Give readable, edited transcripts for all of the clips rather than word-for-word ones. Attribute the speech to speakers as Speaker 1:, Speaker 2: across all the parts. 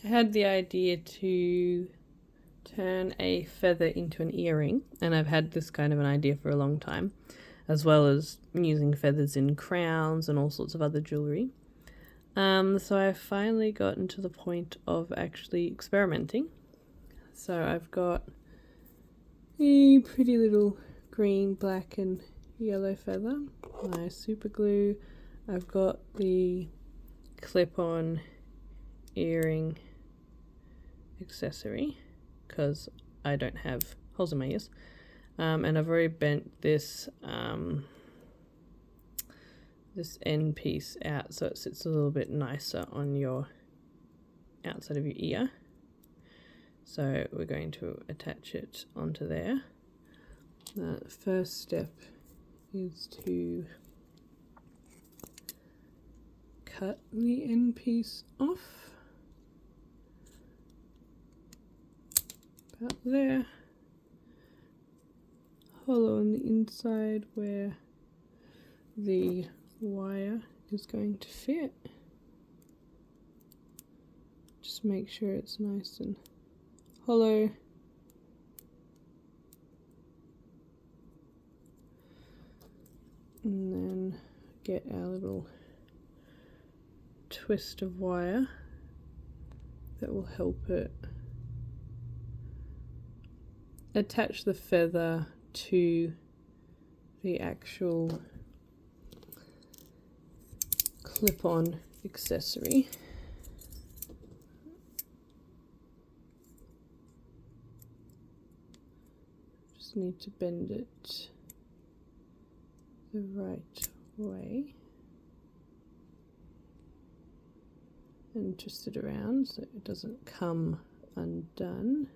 Speaker 1: I had the idea to turn a feather into an earring, and I've had this kind of an idea for a long time, as well as using feathers in crowns and all sorts of other jewellery. So I've finally gotten to the point of actually experimenting. So I've got a pretty little green, black and yellow feather, my super glue. I've got the clip-on earring accessory because I don't have holes in my ears, and I've already bent this this end piece out so it sits a little bit nicer on your outside of your ear. So we're going to attach it onto there. The first step is to cut the end piece off about there, hollow on the inside where the wire is going to fit. Just make sure it's nice and hollow. And then get our little twist of wire that will help it attach the feather to the actual clip-on accessory. Just need to bend it the right way and twist it around so it doesn't come undone.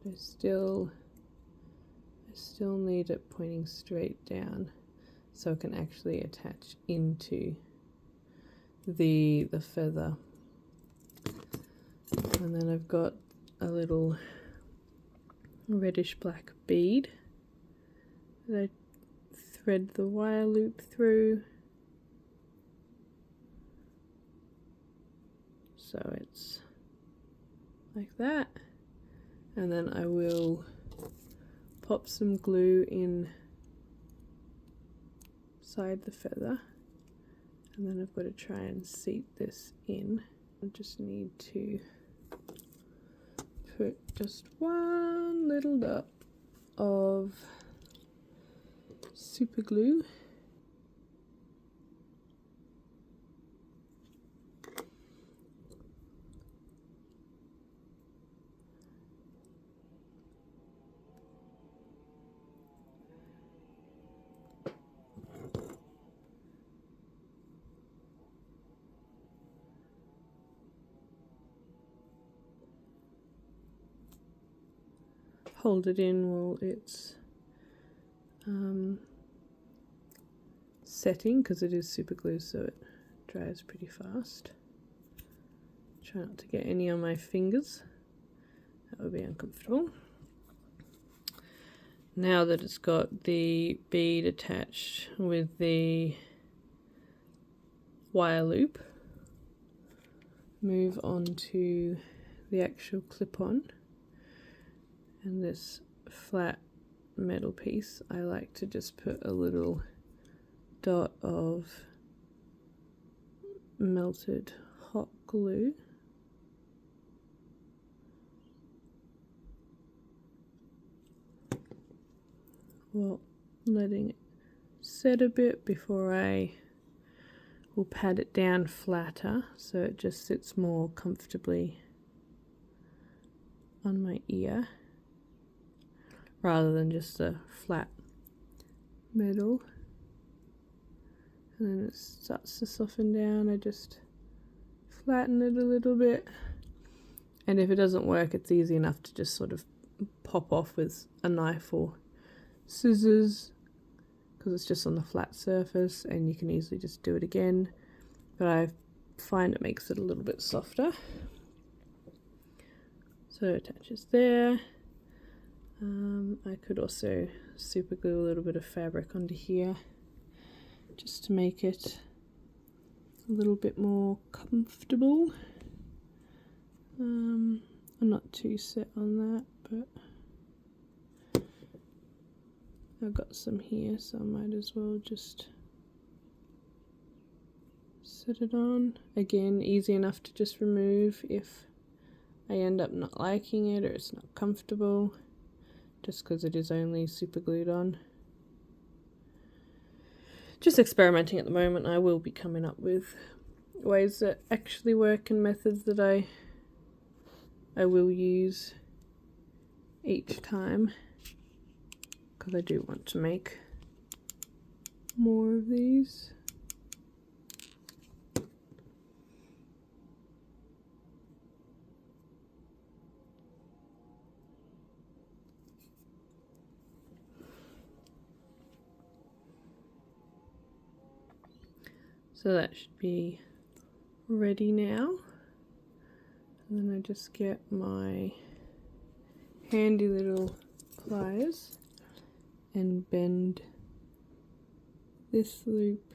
Speaker 1: But I still need it pointing straight down so it can actually attach into the feather. And then I've got a little reddish black bead that I thread the wire loop through so it's like that, and then I will pop some glue inside the feather, and then I've got to try and seat this in. I just need to put just one little dot of super glue hold it in while it's setting, because it is super glue so it dries pretty fast. Try not to get any on my fingers, that would be uncomfortable. Now that it's got the bead attached with the wire loop, move on to the actual clip-on, and this flat metal piece I like to just put a little dot of melted hot glue while letting it set a bit before I will pat it down flatter so it just sits more comfortably on my ear rather than just a flat metal. And then it starts to soften down. I just flatten it a little bit, and if it doesn't work, it's easy enough to just sort of pop off with a knife or scissors because it's just on the flat surface and you can easily just do it again, but I find it makes it a little bit softer. So it attaches there. I could also super glue a little bit of fabric onto here just to make it a little bit more comfortable. I'm not too set on that, but I've got some here, so I might as well just set it on. Again, easy enough to just remove if I end up not liking it or it's not comfortable, just because it is only super glued on. Just experimenting at the moment. I will be coming up with ways that actually work and methods that I will use each time, because I do want to make more of these. So that should be ready now. And then I just get my handy little pliers and bend this loop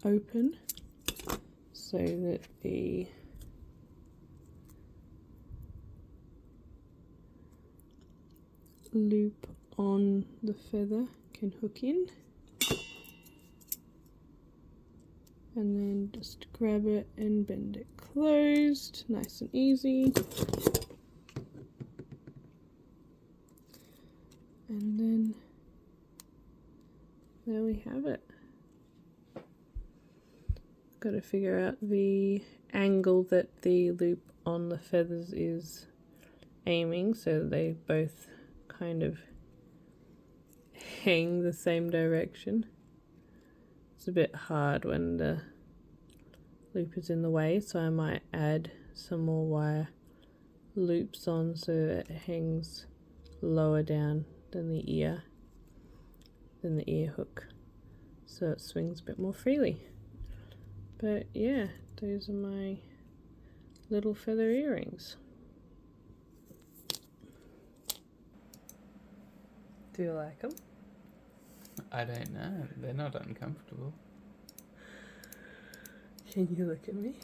Speaker 1: open so that the loop on the feather can hook in. And then just grab it and bend it closed, nice and easy. And then there we have it. Got to figure out the angle that the loop on the feathers is aiming so that they both kind of hang the same direction. It's a bit hard when the loop is in the way, so I might add some more wire loops on so that it hangs lower down than the ear hook, so it swings a bit more freely. But yeah, those are my little feather earrings. Do you like them?
Speaker 2: I don't know. They're not uncomfortable.
Speaker 1: Can you look at me?